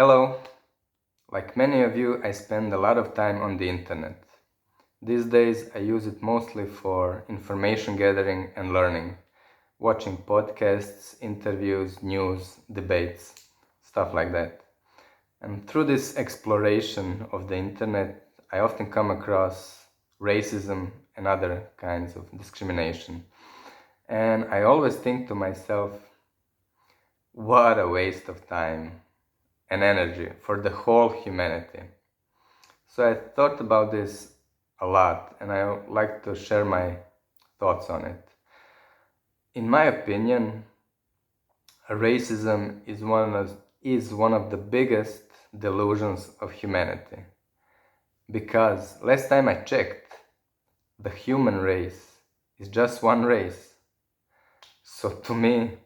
Hello! Like many of you, I spend a lot of time on the internet. These days I use it mostly for information gathering and learning, watching podcasts, interviews, news, debates, stuff like that. And through this exploration of the internet, I often come across racism and other kinds of discrimination. And I always think to myself, what a waste of time and energy for the whole humanity. So I thought about this a lot and I would like to share my thoughts on it. In my opinion, racism is one of the biggest delusions of humanity. Because last time I checked, the human race is just one race. So to me,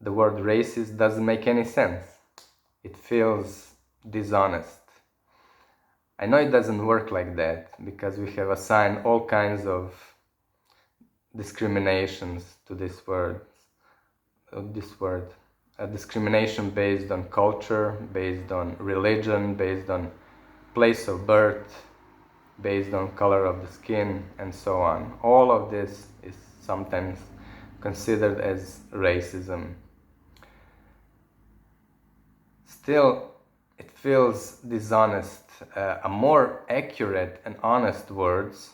the word racist doesn't make any sense. It feels dishonest. I know it doesn't work like that because we have assigned all kinds of discriminations to this word. Discrimination based on culture, based on religion, based on place of birth, based on color of the skin, and so on. All of this is sometimes considered as racism. Still, it feels dishonest. A more accurate and honest words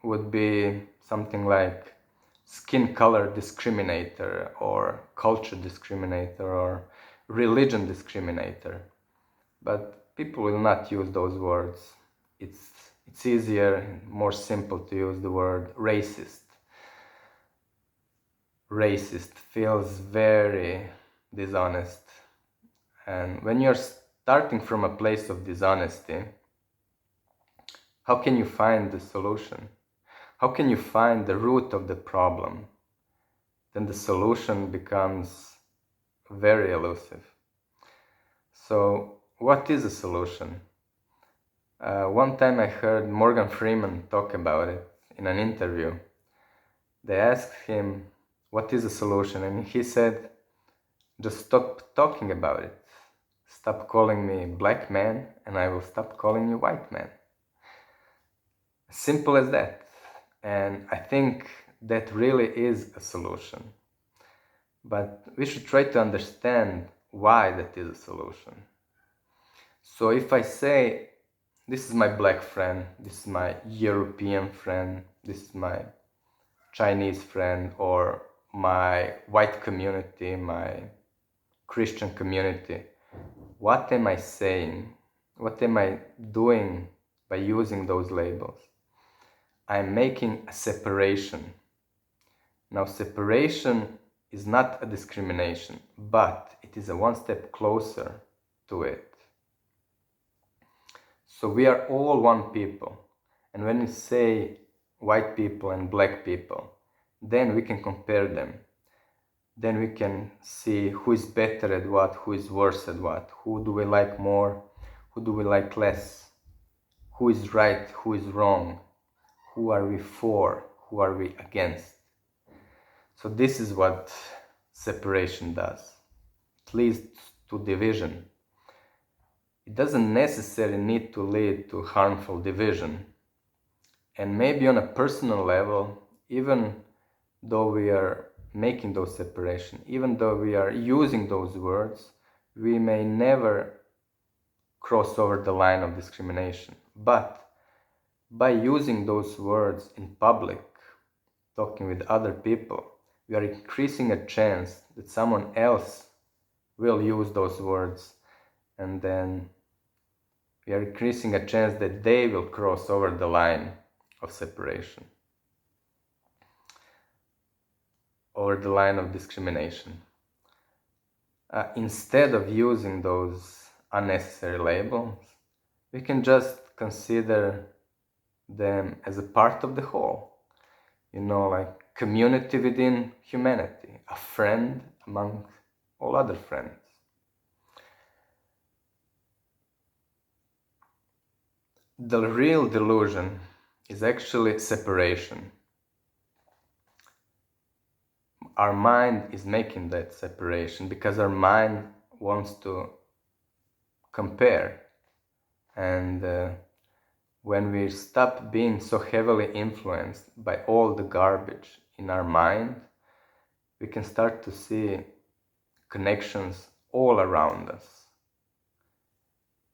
would be something like skin color discriminator or culture discriminator or religion discriminator. But people will not use those words. It's easier and more simple to use the word racist. Racist feels very dishonest. And when you're starting from a place of dishonesty, how can you find the solution? How can you find the root of the problem? Then the solution becomes very elusive. So, what is a solution? One time I heard Morgan Freeman talk about it in an interview. They asked him, what is a solution? And he said, just stop talking about it. Stop calling me black man and I will stop calling you white man. Simple as that. And I think that really is a solution. But we should try to understand why that is a solution. So if I say, this is my black friend, this is my European friend, this is my Chinese friend, or my white community, my Christian community, what am I saying? What am I doing by using those labels? I'm making a separation. Now, separation is not a discrimination, but it is a one step closer to it. So we are all one people. And when we say white people and black people, then we can compare them. Then we can see who is better at what, who is worse at what, who do we like more, who do we like less, who is right, who is wrong, who are we for, who are we against. So this is what separation does. It leads to division. It doesn't necessarily need to lead to harmful division. And maybe on a personal level, even though we are making those separations, even though we are using those words, we may never cross over the line of discrimination. But by using those words in public, talking with other people, we are increasing a chance that someone else will use those words, and then we are increasing a chance that they will cross over the line of separation, over the line of discrimination. Instead of using those unnecessary labels, we can just consider them as a part of the whole. Like community within humanity, a friend among all other friends. The real delusion is actually separation. Our mind is making that separation because our mind wants to compare. And when we stop being so heavily influenced by all the garbage in our mind, we can start to see connections all around us.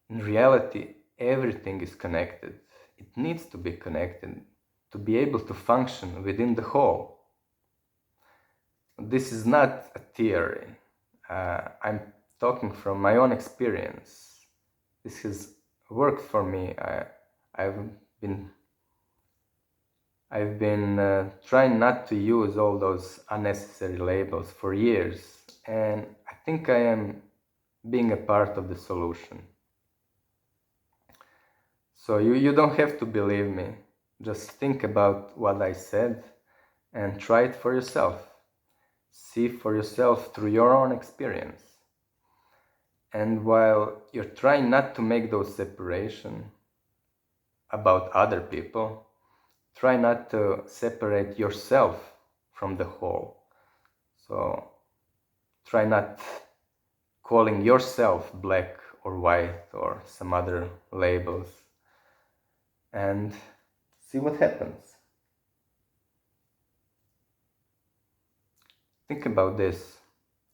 In reality, everything is connected. It needs to be connected to be able to function within the whole. This is not a theory. I'm talking from my own experience. This has worked for me. I've been trying not to use all those unnecessary labels for years, and I think I am being a part of the solution. So you don't have to believe me. Just think about what I said and try it for yourself. See for yourself through your own experience. And while you're trying not to make those separations about other people, try not to separate yourself from the whole. So try not calling yourself black or white or some other labels, and see what happens. Think about this.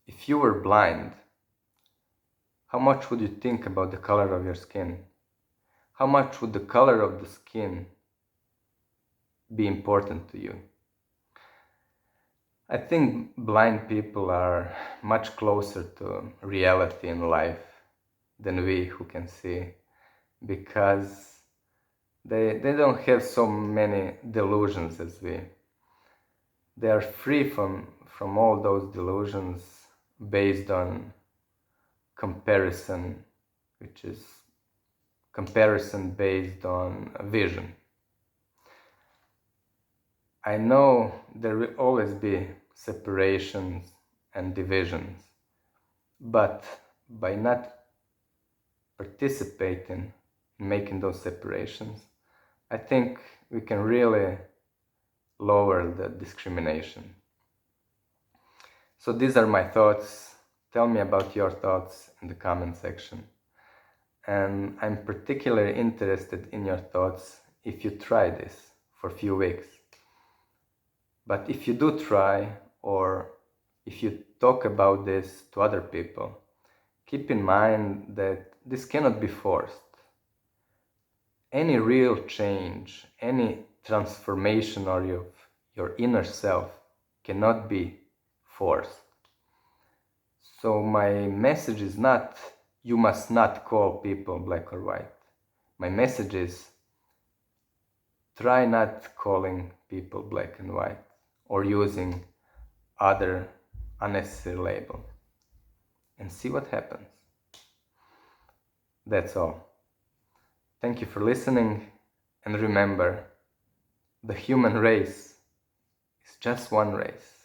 If you were blind, how much would you think about the color of your skin? How much would the color of the skin be important to you? I think blind people are much closer to reality in life than we who can see, because they don't have so many delusions as we. They are free from all those delusions based on comparison, which is comparison based on vision. I know there will always be separations and divisions, but by not participating in making those separations, I think we can really lower the discrimination. So these are my thoughts. Tell me about your thoughts in the comment section. And I'm particularly interested in your thoughts if you try this for a few weeks. But if you do try, or if you talk about this to other people, keep in mind that this cannot be forced. Any real change, any transformation of your inner self cannot be forced. So my message is not, you must not call people black or white. My message is, try not calling people black and white or using other unnecessary labels, and see what happens. That's all. Thank you for listening, and remember, the human race is just one race.